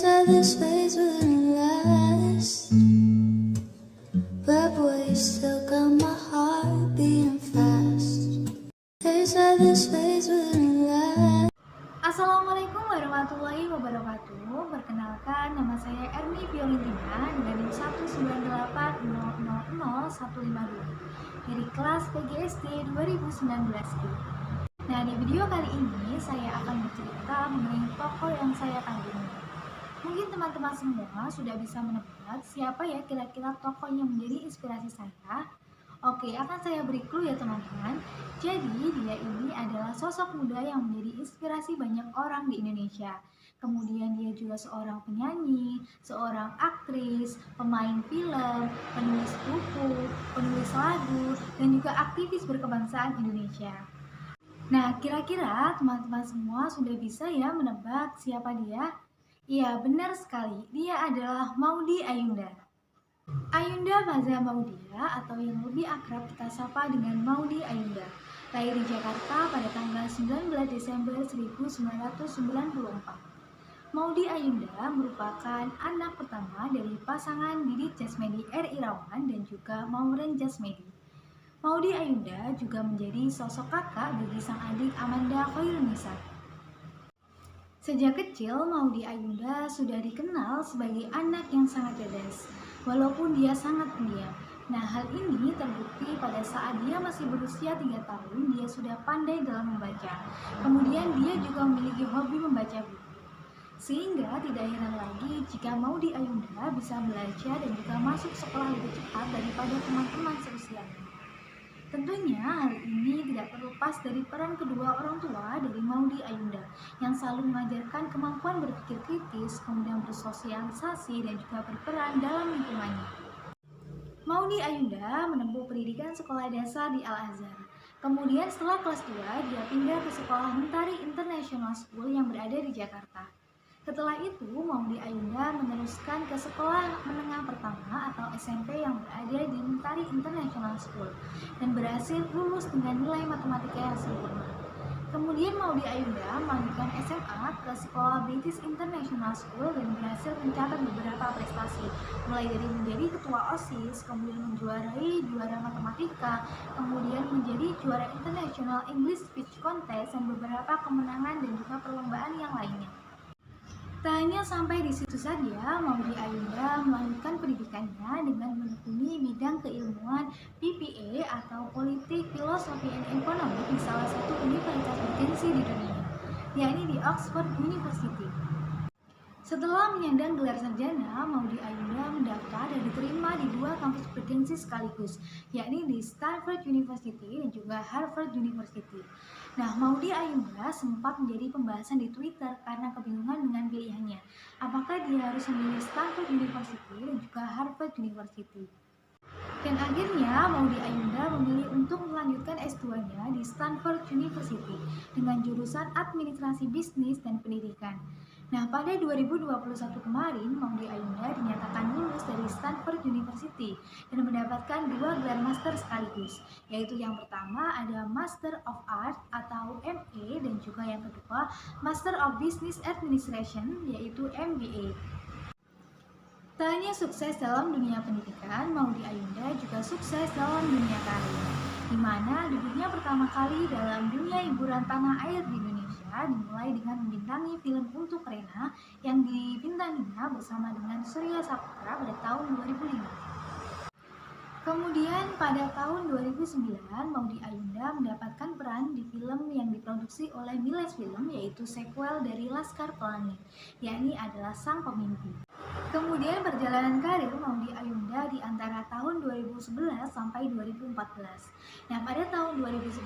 said this phase wouldn't last, but boy, you still got my heart beating fast. They said this phase wouldn't last. Assalamualaikum warahmatullahi wabarakatuh. Perkenalkan, nama saya Erni Violentina dengan NIM 198000152 dari kelas PGSD 2019. Nah, di video kali ini saya akan bercerita mengenai tokoh yang saya kagumi. Mungkin teman-teman semua sudah bisa menebak siapa ya kira-kira tokoh yang menjadi inspirasi saya. Oke, akan saya beri clue ya teman-teman. Jadi dia ini adalah sosok muda yang menjadi inspirasi banyak orang di Indonesia. Kemudian dia juga seorang penyanyi, seorang aktris, pemain film, penulis buku, penulis lagu, dan juga aktivis berkebangsaan Indonesia. Nah, kira-kira teman-teman semua sudah bisa ya menebak siapa dia? Iya, benar sekali. Dia adalah Maudy Ayunda. Ayunda Faza Maudia atau yang lebih akrab kita sapa dengan Maudy Ayunda, lahir di Jakarta pada tanggal 19 Desember 1994. Maudy Ayunda merupakan anak pertama dari pasangan Didit Jasmedi R. Irawan dan juga Maureen Jasmedi. Maudy Ayunda juga menjadi sosok kakak bagi sang adik Amanda Khairunisa. Sejak kecil, Maudy Ayunda sudah dikenal sebagai anak yang sangat cerdas, walaupun dia sangat pendiam. Nah, hal ini terbukti pada saat dia masih berusia 3 tahun, dia sudah pandai dalam membaca. Kemudian dia juga memiliki hobi membaca buku. Sehingga tidak heran lagi jika Maudy Ayunda bisa belajar dan juga masuk sekolah lebih cepat daripada teman-teman seusianya. Tentunya hal ini tidak terlepas dari peran kedua orang tua dari Maudy Ayunda yang selalu mengajarkan kemampuan berpikir kritis, kemudian bersosialisasi dan juga berperan dalam lingkungannya. Maudy Ayunda menempuh pendidikan sekolah dasar di Al-Azhar. Kemudian setelah kelas 2 dia pindah ke sekolah Mentari International School yang berada di Jakarta. Setelah itu, Maudy Ayunda meneruskan ke sekolah menengah pertama atau SMP yang berada di Mentari International School dan berhasil lulus dengan nilai matematika yang sempurna. Kemudian Maudy Ayunda melanjutkan SMA ke sekolah British International School dan berhasil mencatat beberapa prestasi, mulai dari menjadi ketua OSIS, kemudian menjuarai juara matematika, kemudian menjadi juara International English Speech Contest dan beberapa kemenangan dan juga perlombaan yang lainnya. Tak hanya sampai di situ saja, Maudy Ayunda melanjutkan pendidikannya dengan menekuni bidang keilmuan PPA atau Politik, Filosofi, dan Ekonomi di salah satu universitas bergengsi di dunia, yakni di Oxford University. Setelah menyandang gelar sarjana, Maudy Ayunda mendaftar dan diterima di 2 kampus bergengsi sekaligus, yakni di Stanford University dan juga Harvard University. Nah, Maudy Ayunda sempat menjadi pembahasan di Twitter karena kebingungan dengan pilihannya. Apakah dia harus memilih Stanford University dan juga Harvard University? Dan akhirnya Maudy Ayunda memilih untuk melanjutkan S2-nya di Stanford University dengan jurusan Administrasi Bisnis dan Pendidikan. Nah, pada 2021 kemarin, Maudy Ayunda dinyatakan lulus dari Stanford University dan mendapatkan 2 gelar master sekaligus, yaitu yang pertama ada Master of Arts atau MA dan juga yang kedua Master of Business Administration yaitu MBA. Tak hanya sukses dalam dunia pendidikan, Maudy Ayunda juga sukses dalam dunia karir, di mana debutnya pertama kali dalam dunia hiburan tanah air di Indonesia dimulai dengan membintangi film Untuk Rena yang dibintanginya bersama dengan Surya Saputra pada tahun 2005. Kemudian pada tahun 2009, Maudy Ayunda mendapatkan peran di film yang diproduksi oleh Miles Film, yaitu sequel dari Laskar Pelangi, yakni adalah Sang Pemimpi. Kemudian perjalanan karir Maudy Ayunda di antara tahun 2011 sampai 2014. Nah, pada tahun 2011,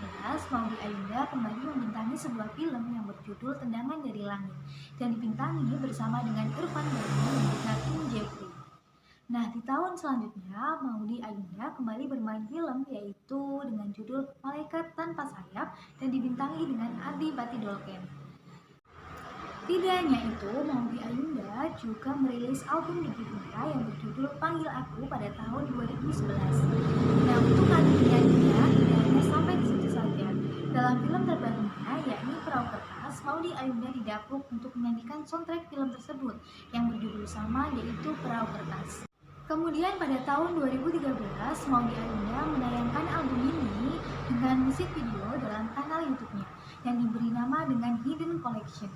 Maudy Ayunda kembali membintangi sebuah film yang berjudul Tendangan dari Langit dan dibintangi bersama dengan Irfan Bahdim dan juga Kim Jeffrey. Nah, di tahun selanjutnya, Maudy Ayunda kembali bermain film yaitu dengan judul Malaikat Tanpa Sayap dan dibintangi dengan Ardi Bati Dolken. Tidak hanya itu, Maudy Ayunda juga merilis album debutnya yang berjudul Panggil Aku pada tahun 2011. Nah, untuk kali penyanyinya tidak hanya sampai di situ saja. Dalam film terbarunya, yakni Perahu Kertas, Maudy Ayunda didapuk untuk menyanyi menyanyikan soundtrack film tersebut yang berjudul sama, yaitu Perahu Kertas. Kemudian pada tahun 2013, Maudy Ayunda menayangkan album ini dengan musik video dalam kanal YouTube-nya yang diberi nama dengan Hidden Collection.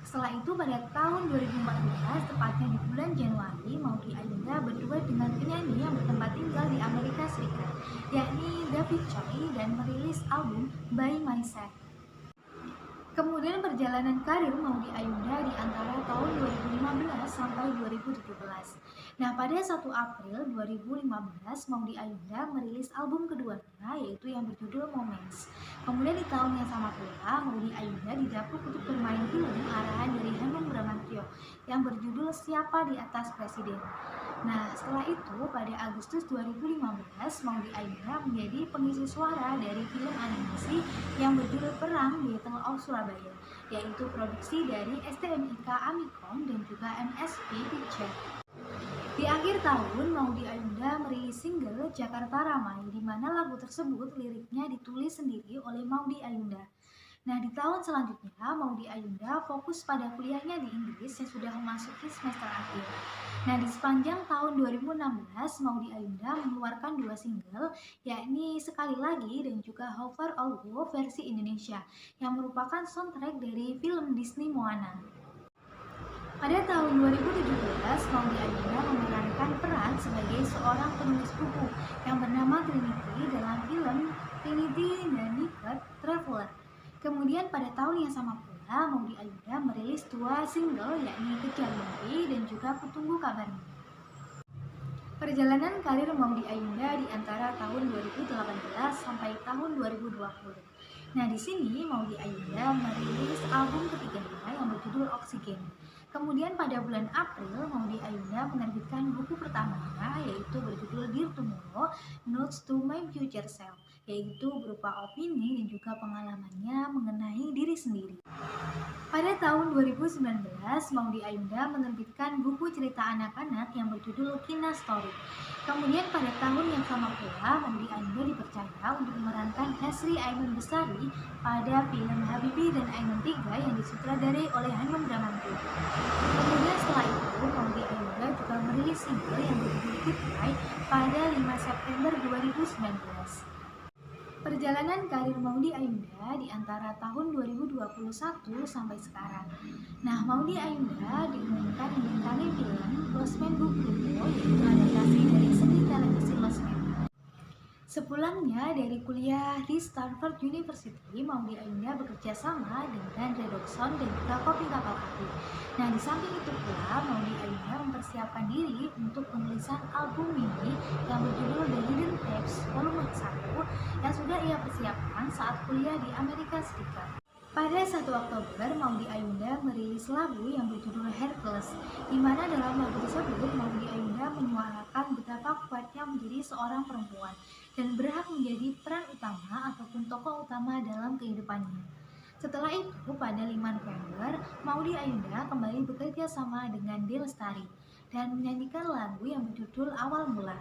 Setelah itu pada tahun 2014, tepatnya di bulan Januari, Maudy Ayunda berduet dengan penyanyi yang bertempat tinggal di Amerika Serikat, yakni David Choi, dan merilis album By My Side. Kemudian perjalanan karir Maudy Ayunda di antara tahun 2015 sampai 2017. Nah, pada 1 April 2015, Maudy Ayunda merilis album keduanya, yaitu yang berjudul Moments. Kemudian di tahun yang sama pula, Maudy Ayunda didapuk untuk bermain film arahan dari Hanung Bramantyo yang berjudul Siapa di Atas Presiden. Nah, setelah itu pada Agustus 2015, Maudy Ayunda menjadi pengisi suara dari film animasi yang berjudul Perang di Battle of Surabaya, yaitu produksi dari STMIK Amikom dan juga MSP Picture. Di akhir tahun, Maudy Ayunda merilis single Jakarta Ramai, di mana lagu tersebut liriknya ditulis sendiri oleh Maudy Ayunda. Nah, di tahun selanjutnya, Maudy Ayunda fokus pada kuliahnya di Inggris yang sudah memasuki semester akhir. Nah, di sepanjang tahun 2016, Maudy Ayunda mengeluarkan 2 single, yakni Sekali Lagi dan juga How Far I'll Go versi Indonesia, yang merupakan soundtrack dari film Disney Moana. Pada tahun 2017, Maudy Ayunda memerankan peran sebagai seorang penulis buku yang bernama Trinity dalam film Trinity the Naked Traveler. Kemudian pada tahun yang sama pula, Maudy Ayunda merilis 2 single, yakni Kejar Mimpi dan juga Kutunggu Kabarmu. Perjalanan karir Maudy Ayunda di antara tahun 2018 sampai tahun 2020. Nah, di sini Maudy Ayunda merilis album ketiganya yang berjudul Oksigen. Kemudian pada bulan April, Maudy Ayunda menerbitkan buku pertamanya, yaitu berjudul Dear Tomorrow, Notes to My Future Self, yaitu berupa opini dan juga pengalamannya mengenai diri sendiri. Pada tahun 2019, Maudy Ayunda menerbitkan buku cerita anak-anak yang berjudul Kina Story. Kemudian pada tahun yang sama pula, Maudy Ayunda dipercaya untuk memerankan Hasri Ainun Besari pada film Habibie dan Ainun 3 yang disutradarai oleh Hanung Bramantyo. Kemudian setelah itu, Maudy Ayunda juga merilis single yang berjudul Goodbye pada 5 September 2019. Perjalanan karir Maudy Ayunda di antara tahun 2021 sampai sekarang. Nah, Maudy Ayunda diumumkan membintangi film Losmen Bu Pluto, yaitu adaptasi dari seni televisi Losmen. Sepulangnya dari kuliah di Stanford University, Maudy Ayunda bekerja sama dengan Redoxon dan juga Kopi Kapal Api. Nah, di samping itu pula, Maudy Ayunda mempersiapkan diri untuk penulisan album mini yang berjudul The Hidden Tapes Volume 1 yang sudah ia persiapkan saat kuliah di Amerika Serikat. Pada 1 Oktober, Maudy Ayunda merilis lagu yang berjudul Hercules, di mana dalam lagu tersebut Maudy Ayunda menyuarakan betapa kuatnya menjadi seorang perempuan dan berhak menjadi peran utama ataupun tokoh utama dalam kehidupannya. Setelah itu, pada 5 November, Maudy Ayunda kembali bekerja sama dengan Del Lestari dan menyanyikan lagu yang berjudul Awal Mula.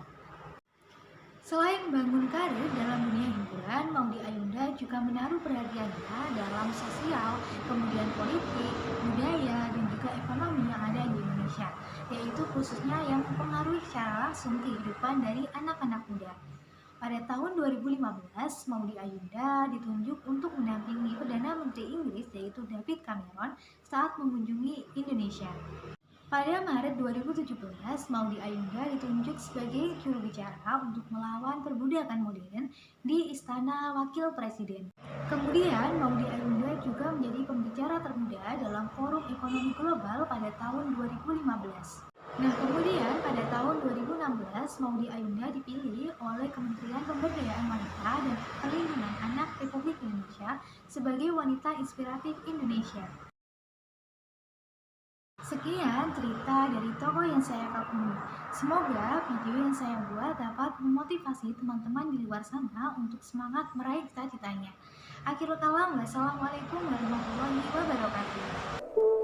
Selain bangun karir dalam dunia hiburan, Maudy Ayunda juga menaruh perhatiannya dalam sosial, kemudian politik, budaya, dan juga ekonomi yang ada di Indonesia, yaitu khususnya yang mempengaruhi secara langsung kehidupan dari anak-anak muda. Pada tahun 2015, Maudy Ayunda ditunjuk untuk mendampingi Perdana Menteri Inggris, yaitu David Cameron, saat mengunjungi Indonesia. Pada Maret 2017, Maudy Ayunda ditunjuk sebagai juru bicara untuk melawan perbudakan modern di Istana Wakil Presiden. Kemudian, Maudy Ayunda juga menjadi pembicara termuda dalam Forum Ekonomi Global pada tahun 2015. Nah, kemudian pada tahun 2016, Maudy Ayunda dipilih oleh Kementerian Pemberdayaan Wanita dan Perlindungan Anak Republik Indonesia sebagai Wanita Inspiratif Indonesia. Sekian cerita dari tokoh yang saya kagumi. Semoga video yang saya buat dapat memotivasi teman-teman di luar sana untuk semangat meraih cita-citanya. Akhirul kalam, wassalamualaikum warahmatullahi wabarakatuh.